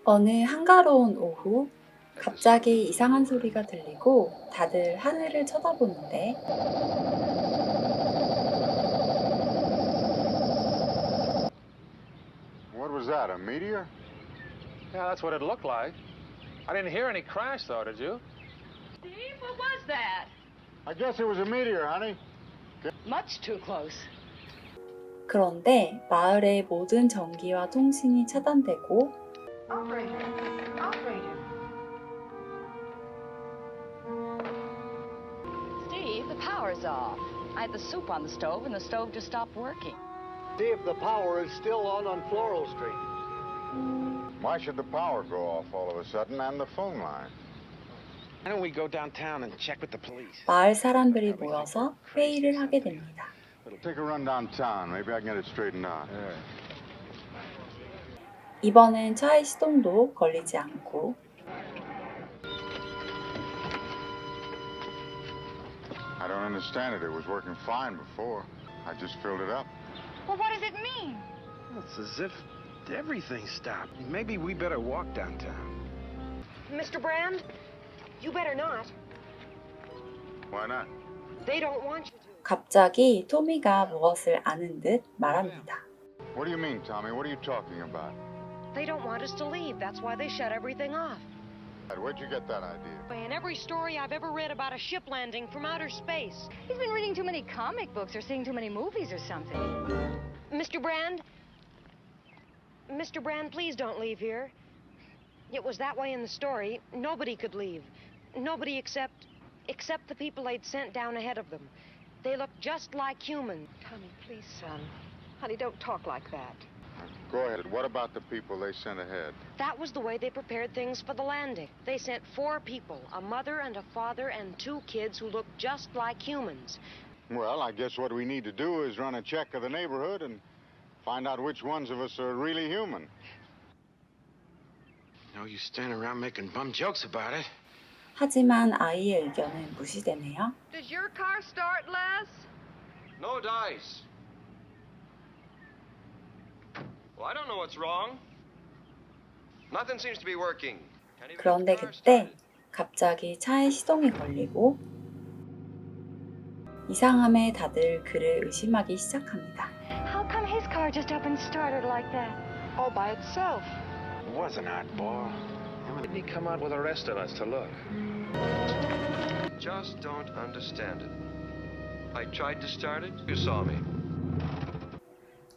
어느 한가로운 오후, 갑자기 이상한 소리가 들리고 다들 하늘을 쳐다보는데 What was that, a meteor? Yeah, that's what it looked like. I didn't hear any crash, though, did you? Steve, what was that? I guess it was a meteor, honey. Much too close. 그런데 마을의 모든 전기와 통신이 차단되고 Operator. Steve, the power's off. I had the soup on the stove and the stove just stopped working. See if the power is still on Floral Street. Why should the power go off all of a sudden and the phone line? Why don't we go downtown and check with the police? 마을 사람들이 모여서 회의를 하게 됩니다. Take a run downtown. Maybe I can get it straightened out. 이번엔 차의 시동도 걸리지 않고 I don't understand it. It was working fine before. I just filled it up. Well, what does it mean? It's as if everything stopped. Maybe we better walk downtown. Mr. Brand, you better not. Why not? They don't want you to. 갑자기 토미가 무엇을 아는 듯 말합니다. What do you mean, Tommy? What are you talking about? They don't want us to leave. That's why they shut everything off. Where'd you get that idea? In every story I've ever read about a ship landing from outer space. He's been reading too many comic books or seeing too many movies or something. Mr. Brand? Mr. Brand, please don't leave here. It was that way in the story. Nobody could leave. Nobody except the people they'd sent down ahead of them. They look just like humans. Tommy, please, son. Honey, don't talk like that. Go ahead. What about the people they sent ahead? That was the way they prepared things for the landing. They sent 4 people, a mother and a father and 2 kids who looked just like humans. Well, I guess what we need to do is run a check of the neighborhood and find out which ones of us are really human. No use standing around making bum jokes about it. 하지만 아이의 의견은 무시되네요. Does your car start, Les? No dice. Well, I don't know what's wrong. Nothing seems to be working. 그런데 그때 갑자기 차에 시동이 걸리고 이상함에 다들 그를 의심하기 시작합니다. How come his car just up and started like that? All by itself. It was an oddball. Why didn't he come out with the rest of us to look? Just don't understand it. I tried to start it. You saw me.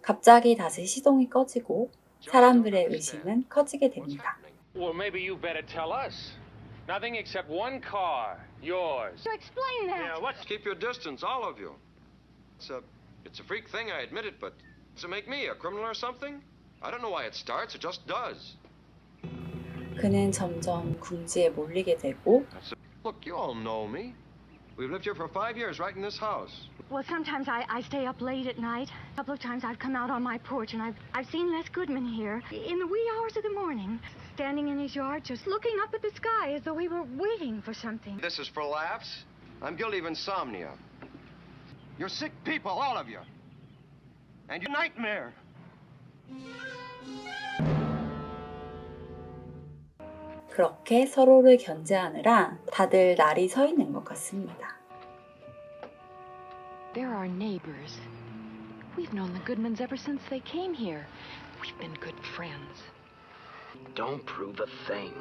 갑자기 다시 시동이 꺼지고 사람들의 의심은 커지게 됩니다. Well, maybe you better tell us. Nothing except one car, yours. So explain that. Yeah, what's... Keep your distance, all of you. It's a freak thing, I admit it, but does it make me a criminal or something? I don't know why it starts. It just does. 그는 점점 궁지에 몰리게 되고 Look, you all know me. We've lived here for 5 years, right in this house. Well, sometimes I stay up late at night. A couple of times I've come out on my porch and I've seen Les Goodman here in the wee hours of the morning, standing in his yard just looking up at the sky as though he were waiting for something. This is for laughs. I'm guilty of insomnia. You're sick people, all of you. And you're nightmare. 그렇게 서로를 견제하느라 다들 날이 서 있는 것 같습니다. They're our neighbors. We've known the Goodmans ever since they came here. We've been good friends. Don't prove a thing.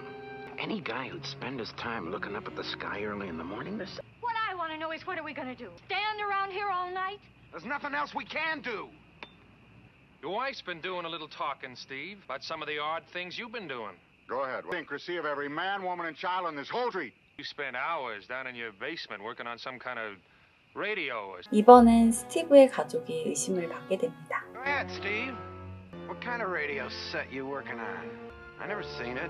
Any guy who'd spend his time looking up at the sky early in the morning, there's What I want to know is what are we going to do? Stand around here all night? nothing else we can do. Your wife's been doing a little talking, Steve, about some of the odd things you've been doing. Go ahead. Secrecy of every man, woman, and child on this whole street. You spent hours down in your basement working on some kind of radio or... 이번엔 스티브의 가족이 의심을 받게 됩니다. Go ahead, Steve. What kind of radio set you working on? I never seen it.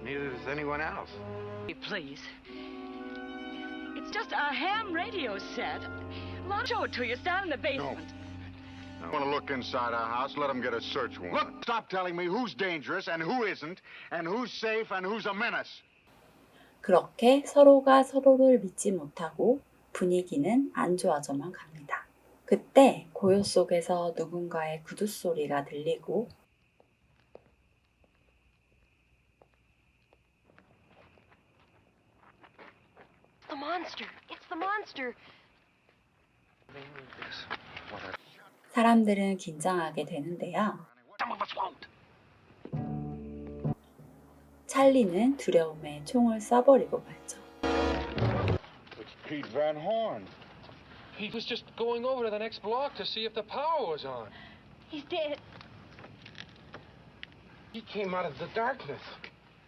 Neither does anyone else. Please. It's just a ham radio set. I'll show it to you. It's down in the basement. I want to look inside our house. Let them get a search warrant. Look, stop telling me who's dangerous and who isn't, and who's safe and who's a menace. 그렇게 서로가 서로를 믿지 못하고 분위기는 안 좋아져만 갑니다. 그때 고요 속에서 누군가의 구두 소리가 들리고 monster. It's the monster. 사람들은 긴장하게 되는데요. Some of us won't. 찰리는 두려움에 총을 쏴버리고 말죠. It's Pete Van Horn. He was just going over to the next block to see if the power was on. He's dead. He came out of the darkness.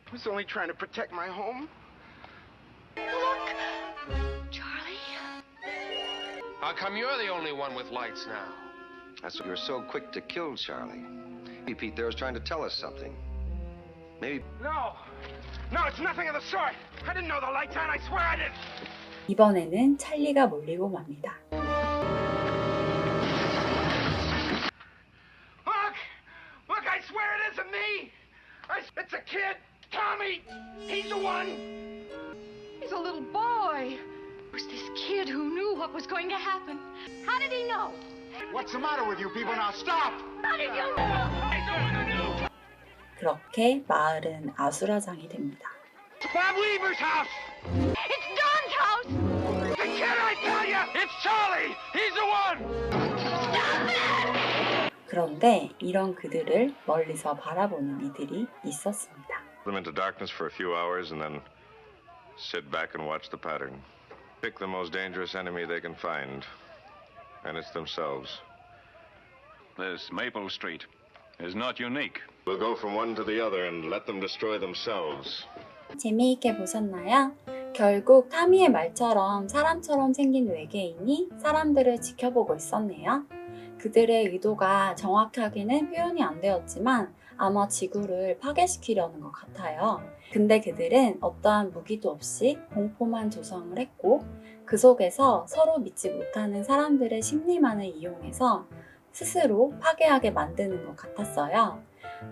I was only trying to protect my home. Charlie? How come you're the only one with lights now? That's why you're so quick to kill Charlie. Maybe Pete there is trying to tell us something. Maybe. No! No, it's nothing of the sort! I didn't know the lights on, I swear I didn't! 이번에는 찰리가 몰리고 맙니다. Look! Look, I swear it isn't me! It's a kid! Tommy! He's the one! He's a little boy. It was this kid who knew what was going to happen. How did he know? What's the matter with you people now? Stop! How did you know? 그렇게 마을은 아수라장이 됩니다. Bob Weaver's house! It's Don's house! The kid, I tell you! It's Charlie! He's the one! 그런데 이런 그들을 멀리서 바라보는 이들이 있었습니다. Them into darkness for a few hours and then sit back and watch the pattern. Pick the most dangerous enemy they can find, and it's themselves. This Maple Street is not unique. We'll go from one to the other and let them destroy themselves. 재미있게 보셨나요? 결국 타미의 말처럼 사람처럼 생긴 외계인이 사람들을 지켜보고 있었네요. 그들의 의도가 정확하게는 표현이 안 되었지만 아마 지구를 파괴시키려는 것 같아요. 근데 그들은 어떠한 무기도 없이 공포만 조성을 했고 그 속에서 서로 믿지 못하는 사람들의 심리만을 이용해서 스스로 파괴하게 만드는 것 같았어요.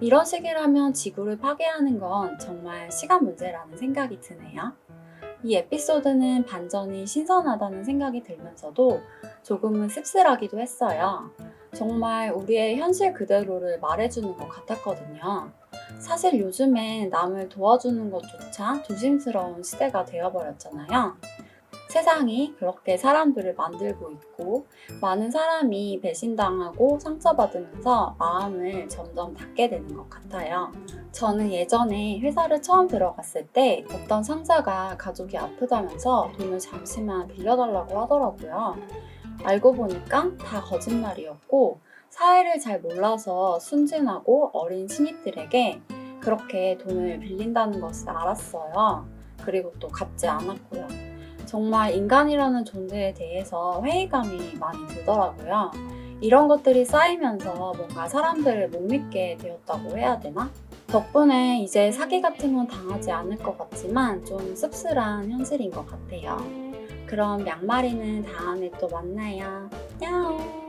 이런 식이라면 지구를 파괴하는 건 정말 시간 문제라는 생각이 드네요. 이 에피소드는 반전이 신선하다는 생각이 들면서도 조금은 씁쓸하기도 했어요. 정말 우리의 현실 그대로를 말해주는 것 같았거든요. 사실 요즘엔 남을 도와주는 것조차 조심스러운 시대가 되어버렸잖아요. 세상이 그렇게 사람들을 만들고 있고 많은 사람이 배신당하고 상처받으면서 마음을 점점 닫게 되는 것 같아요. 저는 예전에 회사를 처음 들어갔을 때 어떤 상사가 가족이 아프다면서 돈을 잠시만 빌려달라고 하더라고요. 알고 보니까 다 거짓말이었고 사회를 잘 몰라서 순진하고 어린 신입들에게 그렇게 돈을 빌린다는 것을 알았어요. 그리고 또 갚지 않았고요. 정말 인간이라는 존재에 대해서 회의감이 많이 들더라고요. 이런 것들이 쌓이면서 뭔가 사람들을 못 믿게 되었다고 해야 되나? 덕분에 이제 사기 같은 건 당하지 않을 것 같지만 좀 씁쓸한 현실인 것 같아요. 그럼 양말이는 다음에 또 만나요. 야옹!